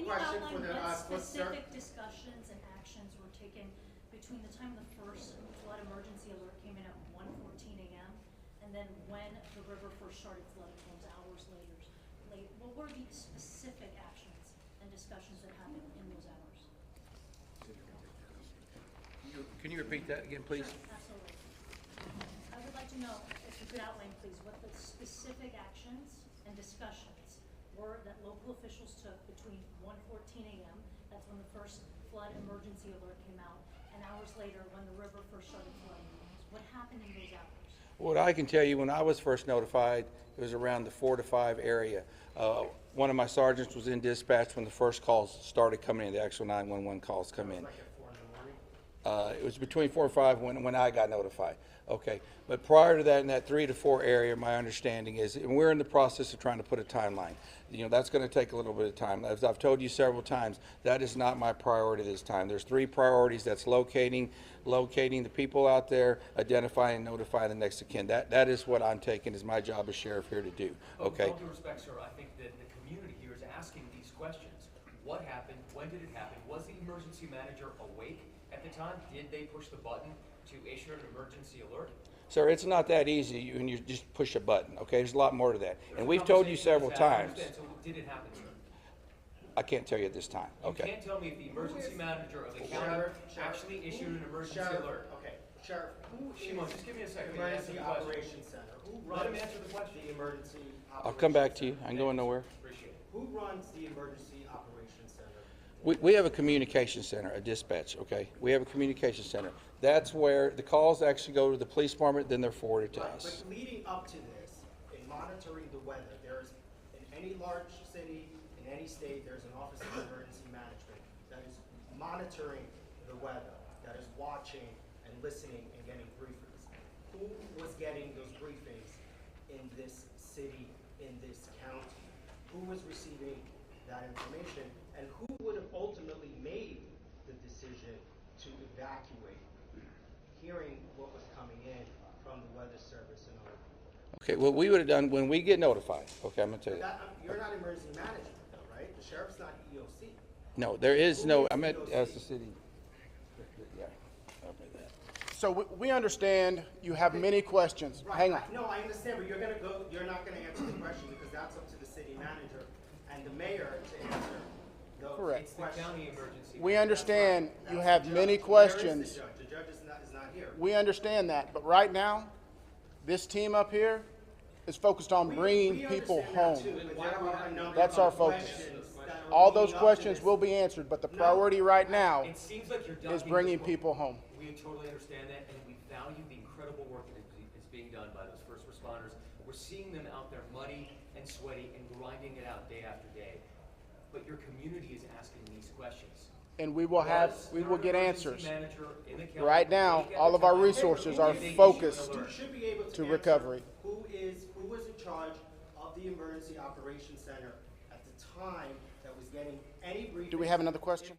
Can you question outline for the what sir. specific discussions and actions were taken between the time the first flood emergency alert came in at 1:14 a.m. and then when the river first started flooding, those hours later? What were the specific actions and discussions that happened in those hours? Can you repeat that again, please? Sure, absolutely. I would like to know if you could outline, please, what the specific actions and discussions were that local officials took between 1:14 a.m., that's when the first flood emergency alert came out, and hours later when the river first started flooding. What happened in those hours? What I can tell you, when I was first notified, it was around the 4 to 5 area. One of my sergeants was in dispatch when the first calls started coming in, the actual 911 calls come in. Like at 4 in the morning? It was between 4 and 5 when I got notified. Okay, but prior to that, in that 3 to 4 area, my understanding is, and we're in the process of trying to put a timeline. You know, that's going to take a little bit of time. As I've told you several times, that is not my priority this time. There's 3 priorities. That's locating the people out there, identifying and notifying the next of kin. That is what I'm taking as my job as sheriff here to do. Okay. With all due respect, sir, I think that the community here is asking these questions. What happened? When did it happen? Was the emergency manager awake at the time? Did they push the button to issue an emergency alert? Sir, it's not that easy when you just push a button, okay? There's a lot more to that. And we've told you several times. So did it happen, sir? I can't tell you at this time, You okay? can't tell me if the emergency manager of the county Sheriff, actually issued an emergency Sheriff, alert. okay, Sheriff, who Shimon, is just give me a second. the to answer Emergency the question. Operations Center? Who Let him runs answer the question. the Emergency Operations I'll come back to you. Center? I ain't going nowhere. Appreciate it. Who runs the Emergency Operations Center? We have a communication center, a dispatch, okay? We have a communication center. That's where the calls actually go to the police department, then they're forwarded to Right, us. but leading up to this, in monitoring the weather, there's, in any large city, in any state, there's an Office of Emergency Management that is monitoring the weather, that is watching and listening and getting briefings. Who was getting those briefings in this city, in this county? Who was receiving that information? And who would have ultimately made the decision to evacuate, hearing what was coming in from the Weather Service and other people? Okay, what we would have done when we get notified, okay, I'm gonna tell you. You're not emergency management though, right? The sheriff's not EOC. No, there is no, I meant as the city. Yeah, I'll do that. So we understand you have many questions. Right. Hang on. No, I understand, but you're not gonna answer the question because that's up to the city manager and the mayor to answer those Correct. It's the questions. county emergency. We manager. understand you That's have the many judge. Where is questions. the judge? The judge is not here. We understand that, but right now, this team up here is focused on bringing We people understand that home. too, but there are a number That's of our focus. questions that are All leading those up to questions this. will be answered, but the No. priority right now It seems like you're is ducking bringing the- people home. We totally understand that, and we value the incredible work that is being done by those first responders. We're seeing them out there muddy and sweaty and grinding it out day after day. But your community is asking these questions. And we will get answers. Right now, all of our resources are focused You should be able to to answer recovery. who was in charge of the Emergency Operations Center at the time that was getting any briefing. Do we have another question?